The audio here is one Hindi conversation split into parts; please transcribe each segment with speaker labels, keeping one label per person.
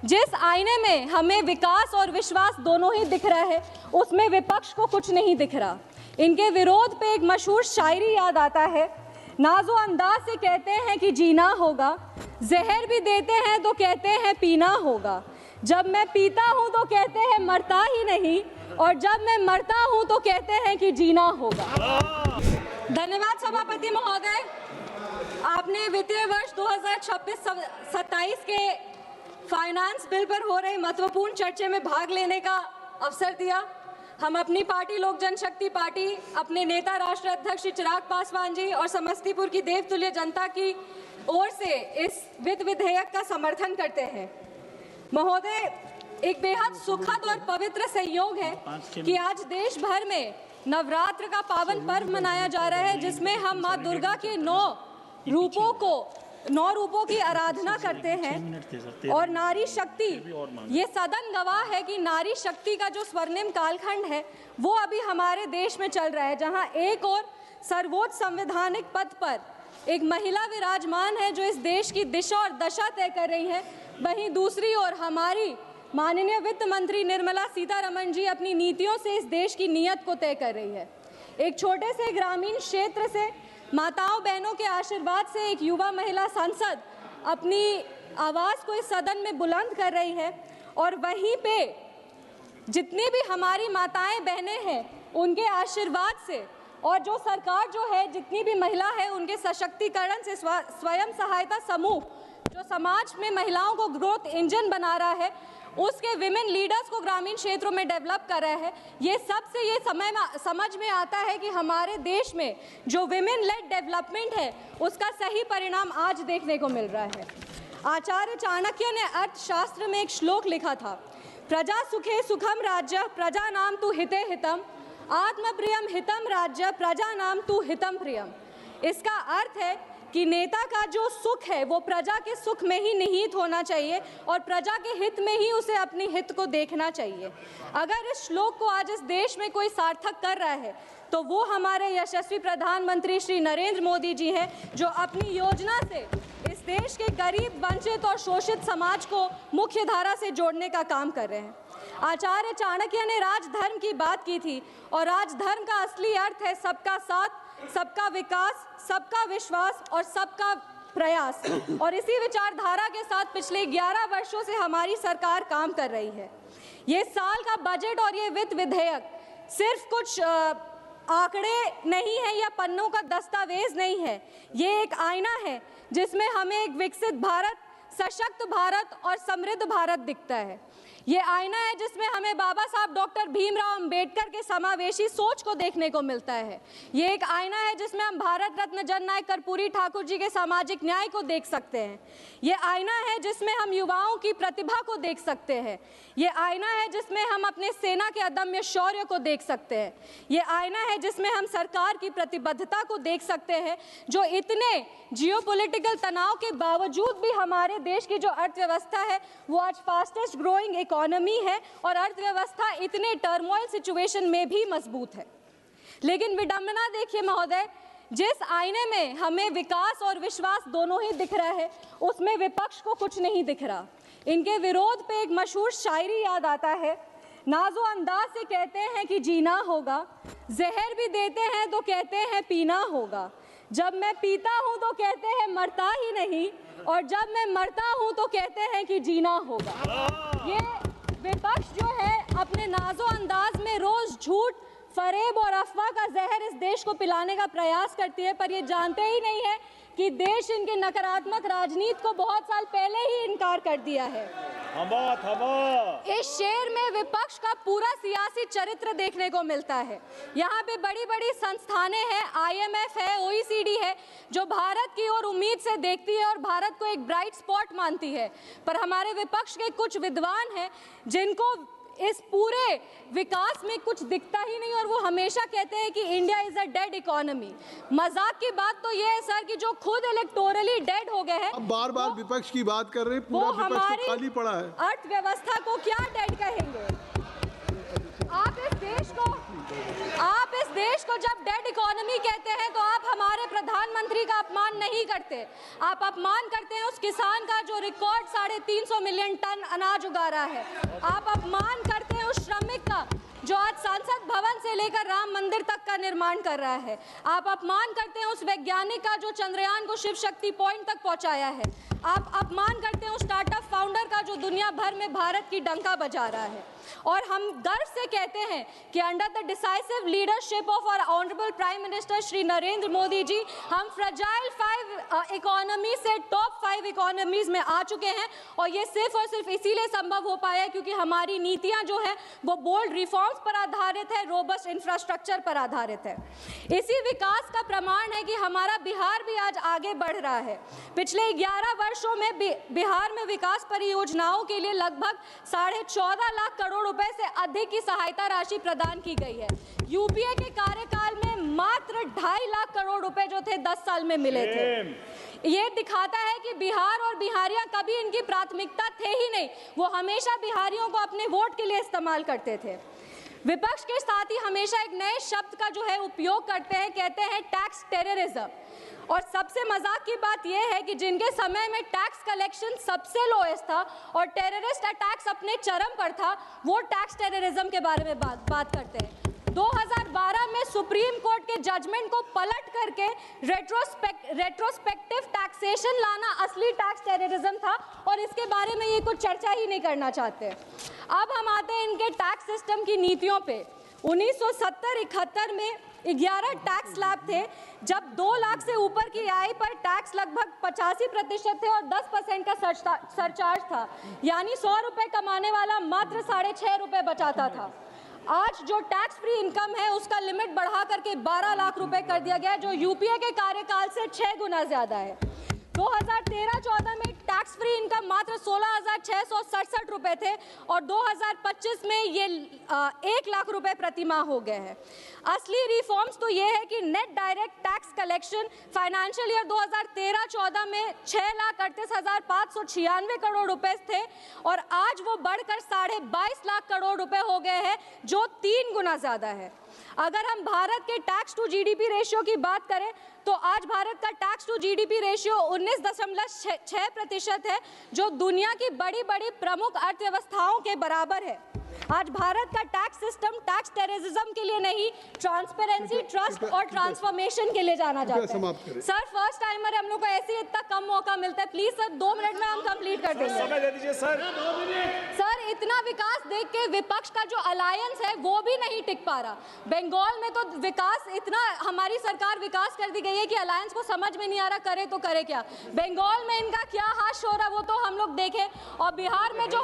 Speaker 1: जिस आईने में हमें विकास और विश्वास दोनों ही दिख रहा है, उसमें विपक्ष को कुछ नहीं दिख रहा। इनके विरोध पे एक मशहूर शायरी याद आता है, नाजो अंदाज से कहते हैं कि जीना होगा, जहर भी देते हैं तो कहते हैं पीना होगा। जब मैं पीता हूँ तो कहते हैं मरता ही नहीं, और जब मैं मरता हूँ तो कहते हैं कि जीना होगा। धन्यवाद सभापति महोदय, आपने वित्तीय वर्ष 2026-27 के फाइनेंस बिल पर हो रहे महत्वपूर्ण चर्चा में भाग लेने का अवसर दिया। हम अपनी पार्टी लोक जनशक्ति पार्टी, अपने नेता राष्ट्र अध्यक्ष श्री चिराग पासवान जी और समस्तीपुर की देवतुल्य जनता की ओर से इस वित्त विधेयक का समर्थन करते हैं। महोदय, एक बेहद सुखद और पवित्र संयोग है कि आज देश भर में नवरात्र का पावन पर्व मनाया जा रहा है, जिसमें हम माँ दुर्गा के 9 रूपों की आराधना करते हैं। और नारी शक्ति, ये सदन गवाह है कि नारी शक्ति का जो स्वर्णिम कालखंड है वो अभी हमारे देश में चल रहा है, जहां एक और सर्वोच्च संवैधानिक पद पर एक महिला विराजमान है जो इस देश की दिशा और दशा तय कर रही है, वहीं दूसरी ओर हमारी माननीय वित्त मंत्री निर्मला सीतारमण जी अपनी नीतियों से इस देश की नीयत को तय कर रही है। एक छोटे से ग्रामीण क्षेत्र से माताओं बहनों के आशीर्वाद से एक युवा महिला सांसद अपनी आवाज़ को इस सदन में बुलंद कर रही है, और वहीं पे जितनी भी हमारी माताएं बहनें हैं उनके आशीर्वाद से, और जो सरकार जो है, जितनी भी महिला है उनके सशक्तिकरण से, स्वयं सहायता समूह जो समाज में महिलाओं को ग्रोथ इंजन बना रहा है, उसके विमेन लीडर्स को ग्रामीण क्षेत्रों में डेवलप कर रहा है। ये सबसे ये समझ में आता है कि हमारे देश में जो विमेन लेड डेवलपमेंट है उसका सही परिणाम आज देखने को मिल रहा है। आचार्य चाणक्य ने अर्थशास्त्र में एक श्लोक लिखा था, प्रजा सुखे सुखम राज्य प्रजा नाम तु हिते हितम, आत्मप्रियम हितम राज्य प्रजा नाम तु हितम प्रियम। इसका अर्थ है कि नेता का जो सुख है वो प्रजा के सुख में ही निहित होना चाहिए और प्रजा के हित में ही उसे अपनी हित को देखना चाहिए। अगर इस श्लोक को आज इस देश में कोई सार्थक कर रहा है तो वो हमारे यशस्वी प्रधानमंत्री श्री नरेंद्र मोदी जी हैं, जो अपनी योजना से इस देश के गरीब, वंचित और शोषित समाज को मुख्य धारा से जोड़ने का काम कर रहे हैं। आचार्य चाणक्य ने राजधर्म की बात की थी, और राजधर्म का असली अर्थ है सबका साथ, सबका विकास, सबका विश्वास और सबका प्रयास। और इसी विचारधारा के साथ पिछले 11 वर्षों से हमारी सरकार काम कर रही है। ये साल का बजट और ये वित्त विधेयक सिर्फ कुछ आंकड़े नहीं है या पन्नों का दस्तावेज नहीं है, ये एक आईना है जिसमें हमें एक विकसित भारत, सशक्त भारत और समृद्ध भारत दिखता है। ये आईना है जिसमें हमें बाबा साहब डॉक्टर भीमराव अंबेडकर के समावेशी सोच को देखने को मिलता है। ये एक आईना है जिसमें हम भारत रत्न जननायक कर्पूरी ठाकुर जी के सामाजिक न्याय को देख सकते हैं। ये आईना है जिसमें हम युवाओं की प्रतिभा को देख सकते हैं। ये आईना है जिसमें हम अपने सेना के अदम्य शौर्य को देख सकते हैं। ये आईना है जिसमें हम सरकार की प्रतिबद्धता को देख सकते हैं, जो इतने जियोपॉलिटिकल तनाव के बावजूद भी हमारे देश की जो अर्थव्यवस्था है वो आज फास्टेस्ट ग्रोइंग इकोनॉमी है, और अर्थव्यवस्था इतने टर्मोइल सिचुएशन में भी मजबूत है। लेकिन विडंबना देखिए महोदय, जिस आईने में हमें विकास और विश्वास दोनों ही दिख रहा है उसमें विपक्ष को कुछ नहीं दिख रहा। इनके विरोध पे एक मशहूर शायरी याद आता है, नाजो अंदाज से कहते हैं कि जीना होगा, जहर भी देते हैं तो कहते हैं पीना होगा। जब मैं पीता हूँ तो कहते हैं मरता ही नहीं, और जब मैं मरता हूँ तो कहते हैं कि जीना होगा। ये विपक्ष जो है अपने नाजो अंदाज में रोज झूठ, फरेब और अफवाह का जहर इस देश को पिलाने का प्रयास करती है, पर ये जानते ही नहीं है कि देश इनके नकारात्मक राजनीति को बहुत साल पहले ही इनकार कर दिया है। इस शेर में विपक्ष का पूरा सियासी चरित्र देखने को मिलता है। यहाँ पे बड़ी बड़ी संस्थानें हैं, IMF है, OECD है, जो भारत की ओर उम्मीद से देखती है और भारत को एक ब्राइट स्पॉट मानती है। पर हमारे विपक्ष के कुछ विद्वान हैं जिनको इस पूरे विकास में कुछ दिखता ही नहीं, और वो हमेशा कहते हैं कि India is a dead economy. मजाक की बात तो ये है सर कि जो खुद इलेक्टोरली डेड हो गए हैं,
Speaker 2: अब बार बार विपक्ष की बात कर रहे हैं, पूरा विपक्ष तो खाली पड़ा है।
Speaker 1: अर्थव्यवस्था को क्या डेड कहेंगे? आप इस देश को जब डेड इकोनॉमी कहते हैं तो आप हमारे प्रधानमंत्री का अपमान नहीं करते, आप अपमान करते हैं उस किसान का जो रिकॉर्ड 350 मिलियन टन अनाज उगा रहा है। आप अपमान करते हैं उस श्रमिक का जो आज संसद भवन से लेकर राम मंदिर तक का निर्माण कर रहा है। आप अपमान करते हैं उस वैज्ञानिक का जो चंद्रयान को शिव शक्ति पॉइंट तक पहुंचाया है। आप अपमान करते हैं उस स्टार्टअप फाउंडर का जो दुनिया भर में भारत की डंका बजा रहा है। और हम गर्व से कहते हैं कि under the decisive leadership of our honourable prime minister Shri Narendra Modi ji, हम फ्रजाइल 5 इकोनॉमी से टॉप 5 इकोनॉमीज में आ चुके हैं। और ये सिर्फ और सिर्फ इसीलिए संभव हो पाया क्योंकि हमारी नीतियां जो है वो बोल्ड रिफॉर्म्स पर आधारित है, रोबस्ट इंफ्रास्ट्रक्चर पर आधारित है। इसी विकास का प्रमाण है कि हमारा बिहार भी आज आगे बढ़ रहा है। पिछले 11 वर्षों में बिहार में विकास परियोजनाओं के लिए लगभग 14.5 लाख करोड़ रुपए से अधिक की सहायता राशि प्रदान की गई है। यूपीए के कार्यकाल में मात्र 2.5 लाख करोड़ रुपए जो थे 10 साल में मिले थे। ये दिखाता है कि बिहार और बिहारियां कभी इनकी प्राथमिकता थे ही नहीं, वो हमेशा बिहारियों को अपने वोट के लिए इस्तेमाल करते थे। विपक्ष के साथ ही हमेशा एक नए शब्द का जो है उपयोग करते हैं, कहते हैं टैक्स टेररिज्म। और सबसे मजाक की बात यह है कि जिनके समय में टैक्स कलेक्शन सबसे लोएस्ट था और टेररिस्ट अटैक्स अपने चरम पर था, वो टैक्स टेररिज्म के बारे में बात करते हैं। 2012 में सुप्रीम कोर्ट के जजमेंट को पलट करके रेट्रोस्पेक्टिव टैक्सेशन लाना असली टैक्स टेररिज्म था और इसके बारे में ये कुछ चर्चा ही नहीं करना चाहते। अब हम आते हैं इनके टैक्स सिस्टम की नीतियों पे। 1970-71 में 11 टैक्स स्लैब थे, जब 2 लाख से ऊपर की आय पर टैक्स लगभग 85% थे और 10% का सरचार्ज था, यानी 100 रुपए कमाने वाला मात्र 6.5 रुपए बचाता था। आज जो टैक्स फ्री इनकम है उसका लिमिट बढ़ा करके 12 लाख रुपए कर दिया गया, जो यूपीए के कार्यकाल से 6 गुना ज्यादा है। 2013-14 में टैक्स फ्री इनकम मात्र 16,667 रुपए थे और 2025 में ये 1 लाख रुपए प्रति माह हो गए हैं। असली रिफॉर्म्स तो ये है कि net direct tax collection financial year 2013-14 में 6,38,596 करोड़ रुपए थे और आज वो बढ़कर 22.5 लाख करोड़ रुपए हो गए हैं, जो 3 गुना ज्यादा है। अगर हम भारत के टैक्स टू जीडीपी रेशियो की बात करें तो आज भारत का टैक्स टू जीडीपी रेशियो 19.6% है, जो दुनिया की बड़ी बड़ी प्रमुख अर्थव्यवस्थाओं के बराबर है। आज भारत का टैक्स सिस्टम टैक्स टेररिज्म के लिए नहीं, ट्रांसपेरेंसी, ट्रस्ट और ट्रांसफॉर्मेशन के लिए जाना जाता है। सर, फर्स्ट टाइमर हम लोग को ऐसे इतना कम मौका मिलता है, प्लीज सर 2 मिनट में हम कंप्लीट कर देंगे।
Speaker 3: समय दे दीजिए सर।
Speaker 1: सर, इतना विकास देख के विपक्ष का जो अलायंस है वो भी नहीं टिक पा रहा। बंगाल में तो विकास इतना, हमारी सरकार विकास कर दी गई है कि अलायंस को समझ में नहीं आ रहा करे तो करे क्या। बंगाल में इनका क्या हाश हो रहा वो तो हम लोग देखें। और बिहार में जो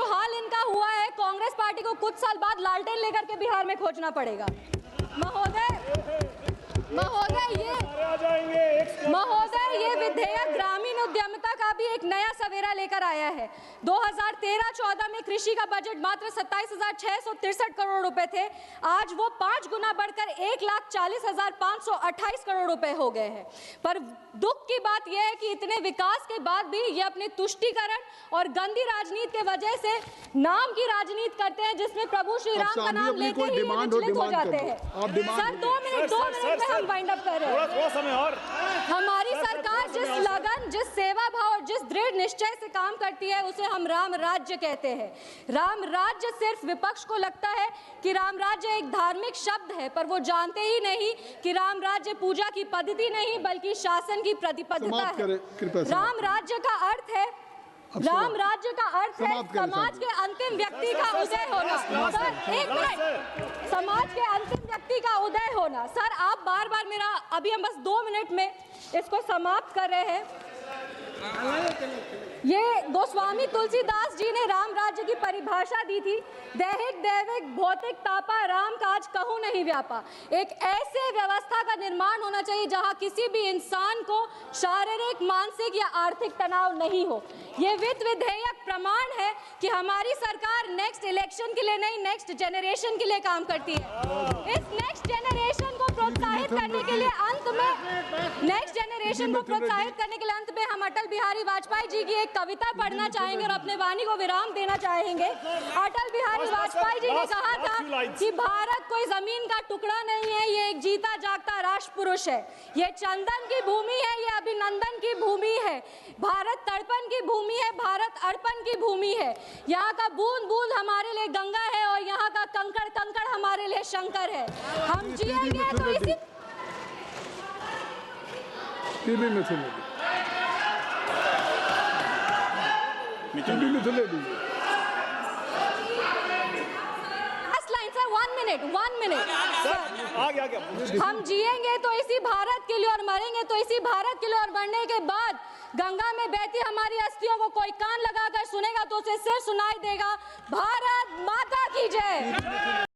Speaker 1: हाल इनका हुआ है, कांग्रेस पार्टी को कुछ साल बाद लालटेन लेकर के बिहार में खोजना पड़ेगा। महोदय, ये विधेयक ग्रामीण उद्यमिता का भी एक नया सवेरा लेकर आया है। 2013-14 में कृषि का बजट मात्र 27,663 करोड़ रुपए थे, आज वो 5 गुना बढ़कर 1,40,528 करोड़ रुपए हो गए हैं। पर दुख की बात यह है कि इतने विकास के बाद भी ये अपने तुष्टीकरण और गंदी राजनीति के वजह से नाम की राजनीति करते हैं, जिसमें प्रभु श्री राम का नाम लेते ही विचलित हो जाते हैं। सर, 2 मिनट में हम वाइंड अप कर रहे हैं।
Speaker 3: थोड़ा समय और।
Speaker 1: हमारी सरकार जिस लगन, जिस सेवा भाव और जिस दृढ़ निश्चय से काम करती है उसे हम राम राज्य कहते हैं। राम राज्य सिर्फ विपक्ष को लगता है कि राम राज्य एक धार्मिक शब्द है, पर वो जानते ही नहीं कि राम राज्य पूजा की पद्धति नहीं बल्कि शासन की प्रतिबद्धता है। राम राज्य का अर्थ है समाज के अंतिम व्यक्ति का उदय होना। सर, 1 मिनट, समाज के अंतिम व्यक्ति का उदय होना। सर, आप बार बार मेरा, अभी हम बस 2 मिनट में इसको समाप्त कर रहे हैं। ये गोस्वामी तुलसीदास जी ने राम राज्य की परिभाषा दी थी, दैहिक दैविक भौतिक तापा राम काज कहूँ नहीं व्यापा। एक ऐसे व्यवस्था का निर्माण होना चाहिए जहां किसी भी इंसान को शारीरिक, मानसिक या आर्थिक तनाव नहीं हो। ये वित्त विधेयक प्रमाण है कि हमारी सरकार नेक्स्ट इलेक्शन के लिए नहीं, नेक्स्ट जनरेशन के लिए काम करती है। इस नेक्स्ट जनरेशन को प्रोत्साहित करने के लिए अंत में हम अटल बिहारी वाजपेयी जी की एक कविता पढ़ना चाहेंगे और अपने वाणी को विराम देना चाहेंगे। अटल बिहारी वाजपेयी जी ने कहा था कि भारत कोई जमीन का टुकड़ा नहीं है, ये एक जीता जागता राष्ट्र पुरुष है। ये चंदन की भूमि है, ये अभिनंदन की भूमि है। भारत तड़पन की भूमि है, भारत अर्पण की भूमि है। यहाँ का बूंद बूंद हमारे लिए गंगा है और यहाँ का कंकड़ कंकड़ हमारे लिए शंकर है। हम जिएंगे तो इसी हम जिएंगे तो इसी भारत के लिए और मरेंगे तो इसी भारत के लिए, और मरने के बाद गंगा में बहती हमारी अस्थियों को कोई कान लगाकर सुनेगा तो उसे सिर सुनाई देगा। भारत माता की जय।